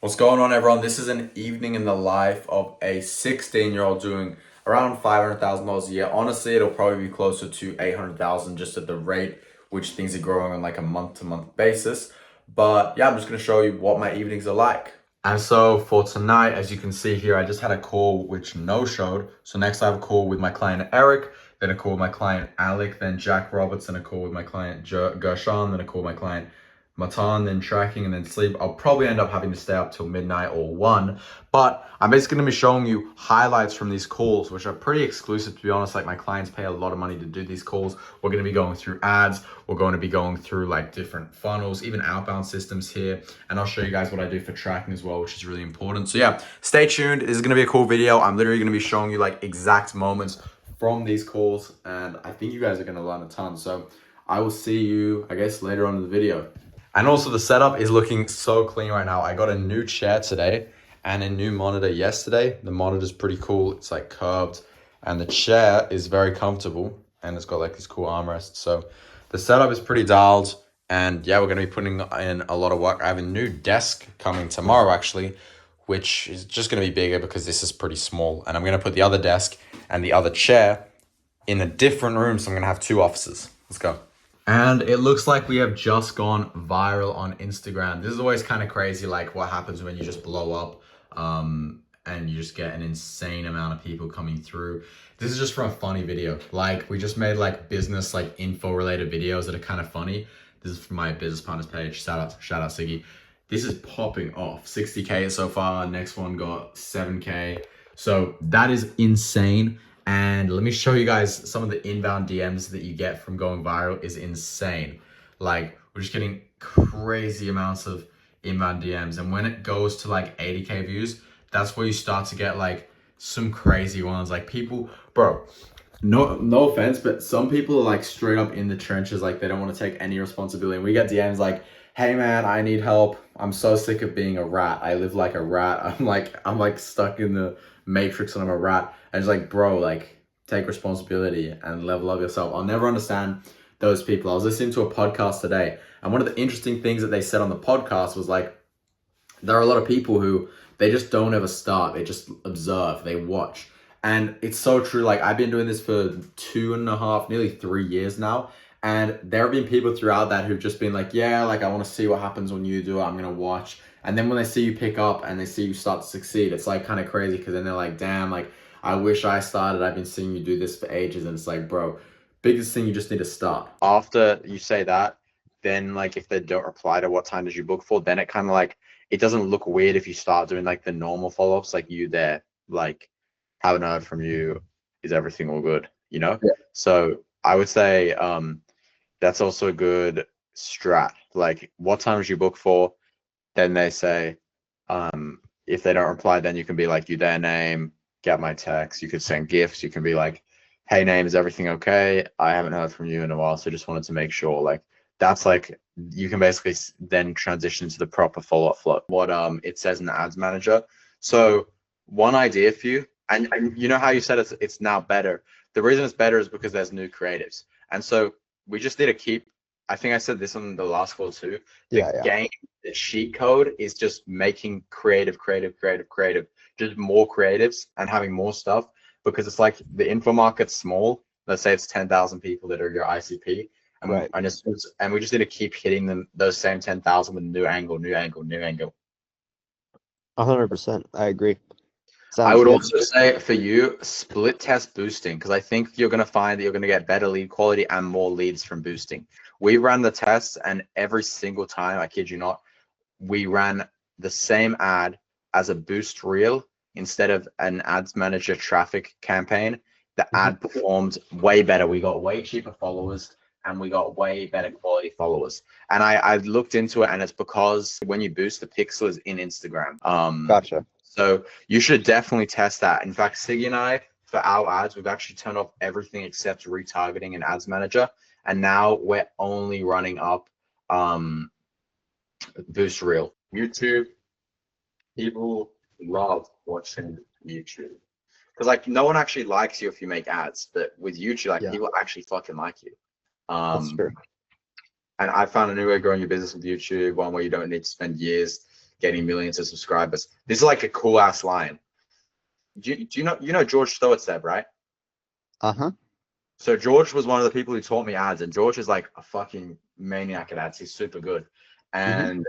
What's going on, everyone? This is an evening in the life of a 16-year-old doing around $500,000 a year. Honestly, it'll probably be closer to 800,000 just at the rate which things are growing on like a month-to-month basis. But yeah, I'm just going to show you what my evenings are like. And so for tonight, as you can see here, I just had a call which no showed. So next I have a call with my client Eric, then a call with my client Alec, then Jack Roberts, then a call with my client Gershon, then a call with my client Matan, then tracking, and then sleep. I'll probably end up having to stay up till midnight or 1. But I'm basically going to be showing you highlights from these calls, which are pretty exclusive, to be honest. Like, my clients pay a lot of money to do these calls. We're going to be going through ads. We're going to be going through like different funnels, even outbound systems here. And I'll show you guys what I do for tracking as well, which is really important. So yeah, stay tuned. This is going to be a cool video. I'm literally going to be showing you like exact moments from these calls. And I think you guys are going to learn a ton. So I will see you, I guess, later on in the video. And also the setup is looking so clean right now. I got a new chair today and a new monitor yesterday. The monitor's pretty cool. It's like curved and the chair is very comfortable and it's got like this cool armrest. So the setup is pretty dialed and yeah, we're going to be putting in a lot of work. I have a new desk coming tomorrow actually, which is just going to be bigger because this is pretty small. And I'm going to put the other desk and the other chair in a different room. So I'm going to have two offices. Let's go. And it looks like we have just gone viral on Instagram. This is always kind of crazy, like what happens when you just blow up and you just get an insane amount of people coming through. This is just from a funny video. Like, we just made like business, like info related videos that are kind of funny. This is from my business partners page. Shout out Siggy. This is popping off. 60K so far. Next one got 7K. So that is insane. And let me show you guys some of the inbound DMs that you get from going viral is insane. Like, we're just getting crazy amounts of inbound DMs. And when it goes to like 80K views, that's where you start to get like some crazy ones. Like, people, bro, no offense, but some people are like straight up in the trenches. Like, they don't want to take any responsibility. And we get DMs like, hey man, I need help. I'm so sick of being a rat. I live like a rat. I'm like stuck in the matrix and I'm a rat. And it's like, bro, like, take responsibility and level up yourself. I'll never understand those people. I was listening to a podcast today, and one of the interesting things that they said on the podcast was like, there are a lot of people who they just don't ever start. They just observe, they watch. And it's so true. Like, I've been doing this for 2.5, nearly 3 years now. And there have been people throughout that who've just been like, yeah, like, I want to see what happens when you do it. I'm going to watch. And then when they see you pick up and they see you start to succeed, it's like kind of crazy because then they're like, damn, like, I wish I started. I've been seeing you do this for ages. And it's like, bro, biggest thing, you just need to start. After you say that, then like if they don't reply to what time did you book for, then it kind of like, it doesn't look weird if you start doing like the normal follow-ups, like you there, like, haven't heard from you. Is everything all good? You know? Yeah. So I would say that's also a good strat. Like, what time did you book for? Then they say, if they don't reply, then you can be like, you their name, get my text. You could send gifts. You can be like, hey, name, is everything okay? I haven't heard from you in a while, so just wanted to make sure. Like, that's like, you can basically then transition to the proper follow-up flow. What it says in the ads manager. So one idea for you, and you know how you said it's now better. The reason it's better is because there's new creatives, and so we just need to keep. I think I said this on the last call too. The Yeah. game, the cheat code is just making creative, just more creatives and having more stuff, because it's like the info market's small. Let's say it's 10,000 people that are your ICP, Right. and we just need to keep hitting them, those same 10,000 with new angle. 100%. I agree. I Sounds would good. also say for you, split test boosting, because I think you're going to find that you're going to get better lead quality and more leads from boosting. We ran the tests, and every single time, I kid you not, we ran the same ad as a boost reel instead of an ads manager traffic campaign. The Mhm. ad performed way better. We got way cheaper followers and we got way better quality followers. And I looked into it, and it's because when you boost, the pixel is in Instagram. Gotcha. So you should definitely test that. In fact, Siggy and I, for our ads, we've actually turned off everything except retargeting and ads manager. And now we're only running up boost reel. YouTube, people love watching YouTube. Because like no one actually likes you if you make ads, but with YouTube, like Yeah, people actually fucking like you. that's Um, true. and I found a new way of growing your business with YouTube, one where you don't need to spend years getting millions of subscribers. This is like a cool ass line. Do you know George Stoitzeb, right? Uh-huh. So George was one of the people who taught me ads, and George is like a fucking maniac at ads. He's super good, and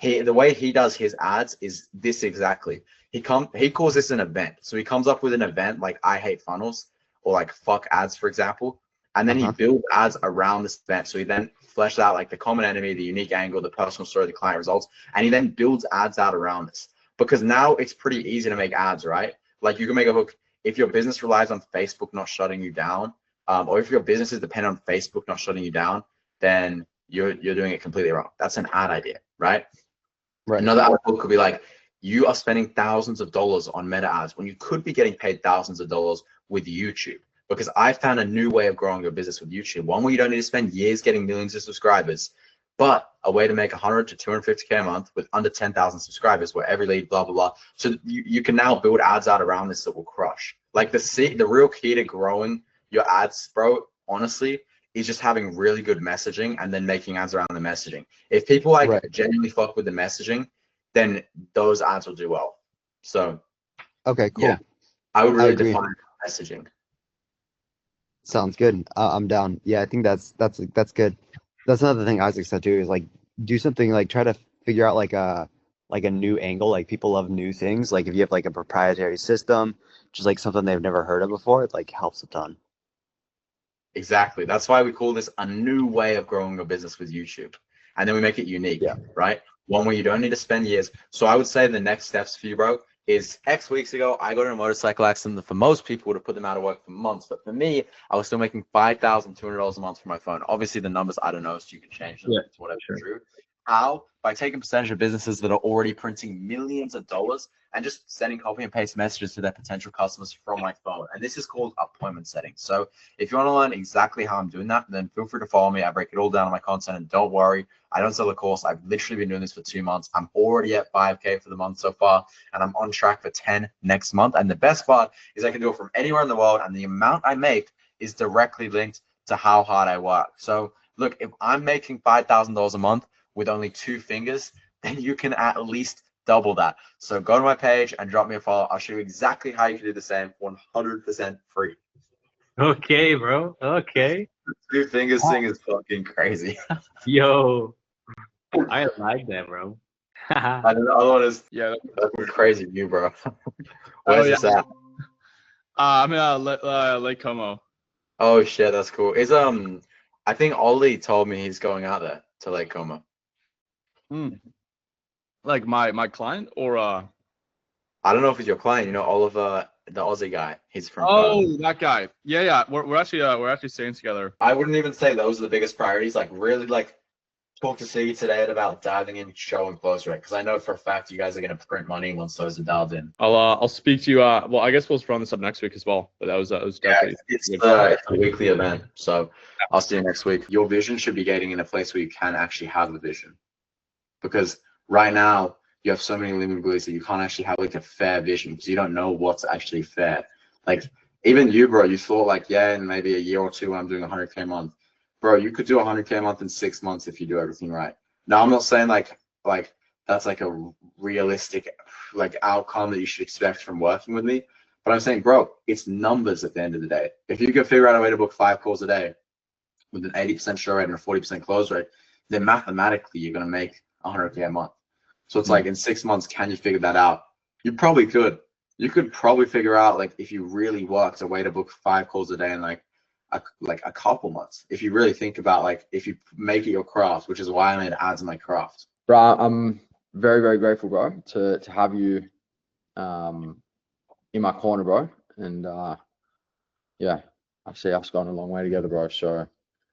the way he does his ads is this exactly. He calls this an event. So he comes up with an event like I hate funnels or like fuck ads, for example, and then he builds ads around this event. So he then fleshes out like the common enemy, the unique angle, the personal story, the client results, and he then builds ads out around this. Because now it's pretty easy to make ads, right? Like you can make a hook if your business relies on Facebook not shutting you down. Or if your business is dependent on Facebook not shutting you down, then you're doing it completely wrong. That's an ad idea, right? Right. Another ad hook could be like, you are spending thousands of dollars on meta ads when you could be getting paid thousands of dollars with YouTube. Because I found a new way of growing your business with YouTube, one where you don't need to spend years getting millions of subscribers, but a way to make 100 to 250K a month with under 10,000 subscribers, where every lead, blah, blah, blah. So you can now build ads out around this that will crush. Like the real key to growing your ads, bro, honestly, is just having really good messaging and then making ads around the messaging. If people like genuinely fuck with the messaging, then those ads will do well. So Okay, cool. yeah, I would really agree. define messaging. Sounds good. I'm down. Yeah, I think that's good. That's another thing Isaac said too, is like do something like try to figure out like a new angle. Like people love new things. Like if you have like a proprietary system, just like something they've never heard of before, it like helps a ton. Exactly. That's why we call this a new way of growing your business with YouTube. And then we make it unique, right? One where you don't need to spend years. So I would say the next steps for you, bro, is X weeks ago, I got in a motorcycle accident that for most people would have put them out of work for months. But for me, I was still making $5,200 a month for my phone. Obviously, the numbers, I don't know, so you can change them to whatever is true. How? By taking percentage of businesses that are already printing millions of dollars and just sending copy and paste messages to their potential customers from my phone. And this is called appointment setting. So if you want to learn exactly how I'm doing that, then feel free to follow me. I break it all down in my content, and don't worry, I don't sell the course. I've literally been doing this for 2 months. I'm already at 5K for the month so far, and I'm on track for 10 next month. And the best part is I can do it from anywhere in the world, and the amount I make is directly linked to how hard I work. So look, if I'm making $5,000 a month with only 2 fingers, then you can at least double that. So go to my page and drop me a follow. I'll show you exactly how you can do the same, 100% free. Okay, bro. Okay. 2 fingers thing is fucking crazy. Yo, I like that, bro. I don't know. Other one is that's crazy view, bro. Where's this at? I'm in Lake Como. Oh shit, that's cool. Is I think Ollie told me he's going out there to Lake Como. Like my client or I don't know if it's your client. You know Oliver, the Aussie guy. He's from. That guy. Yeah. We're actually staying together. I wouldn't even say those are the biggest priorities. Like really, like talk to Siggy today about diving in show and close rate, because I know for a fact you guys are gonna print money once those are dialed in. I'll speak to you. Well, I guess we'll run this up next week as well. But that was definitely. It's a weekly event, so I'll see you next week. Your vision should be getting in a place where you can actually have a vision, because right now you have so many limiting beliefs that you can't actually have like a fair vision because you don't know what's actually fair. Like even you, bro, you thought like, yeah, in maybe a year or two I'm doing 100K a month. Bro, you could do 100K a month in 6 months if you do everything right. Now, I'm not saying like that's like a realistic like outcome that you should expect from working with me, but I'm saying, bro, it's numbers at the end of the day. If you can figure out a way to book 5 calls a day with an 80% show rate and a 40% close rate, then mathematically you're gonna make 100K a month. So it's like in 6 months, can you figure that out? You probably could. You could probably figure out like if you really worked a way to book 5 calls a day in like a couple months. If you really think about like if you make it your craft, which is why I made ads in my craft. Bro, I'm very, very grateful, bro, to have you in my corner, bro. And yeah, I see us going a long way together, bro. So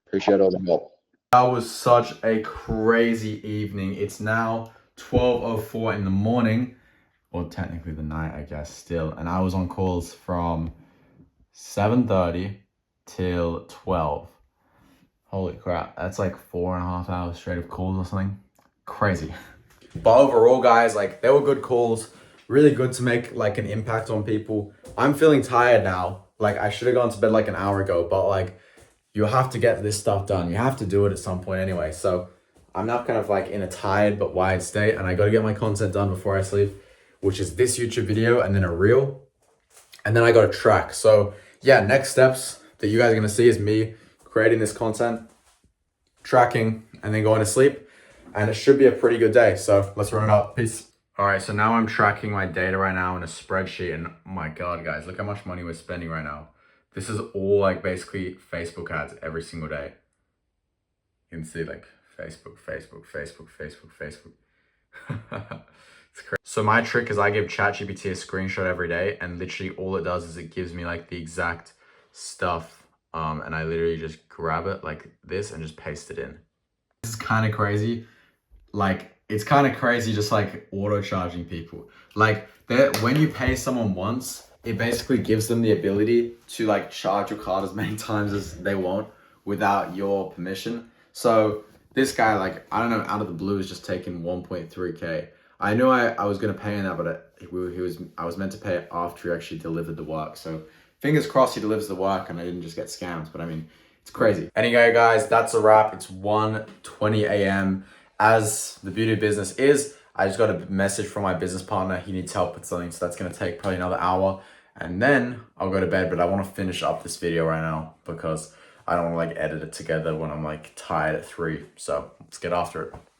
appreciate all the help. That was such a crazy evening. It's now 12:04 in the morning, or technically the night, I guess, still. And I was on calls from 7:30 till 12. Holy crap, that's like 4.5 hours straight of calls or something. Crazy. But overall, guys, like they were good calls. Really good to make like an impact on people. I'm feeling tired now. Like I should have gone to bed like an hour ago, but like you have to get this stuff done. You have to do it at some point anyway. So I'm now kind of like in a tired but wired state, and I got to get my content done before I sleep, which is this YouTube video and then a reel, and then I got to track. So yeah, next steps that you guys are going to see is me creating this content, tracking, and then going to sleep. And it should be a pretty good day. So let's run it up. Peace. All right, so now I'm tracking my data right now in a spreadsheet, and oh my God, guys, look how much money we're spending right now. This is all like basically Facebook ads every single day. You can see like Facebook. It's crazy. So my trick is I give ChatGPT a screenshot every day, and literally all it does is it gives me like the exact stuff. And I literally just grab it like this and just paste it in. This is kind of crazy. Like, it's kind of crazy just like auto charging people. Like, when you pay someone once, it basically gives them the ability to like charge your card as many times as they want without your permission. So this guy, like, I don't know, out of the blue is just taking 1.3K. I knew I was gonna pay him that, but I was meant to pay it after he actually delivered the work. So fingers crossed he delivers the work and I didn't just get scammed. But I mean, it's crazy. Anyway, guys, that's a wrap. It's 1:20 a.m. As the beauty of business is, I just got a message from my business partner. He needs help with something, so that's gonna take probably another hour. And then I'll go to bed, but I wanna finish up this video right now because I don't wanna like edit it together when I'm like tired at 3. So let's get after it.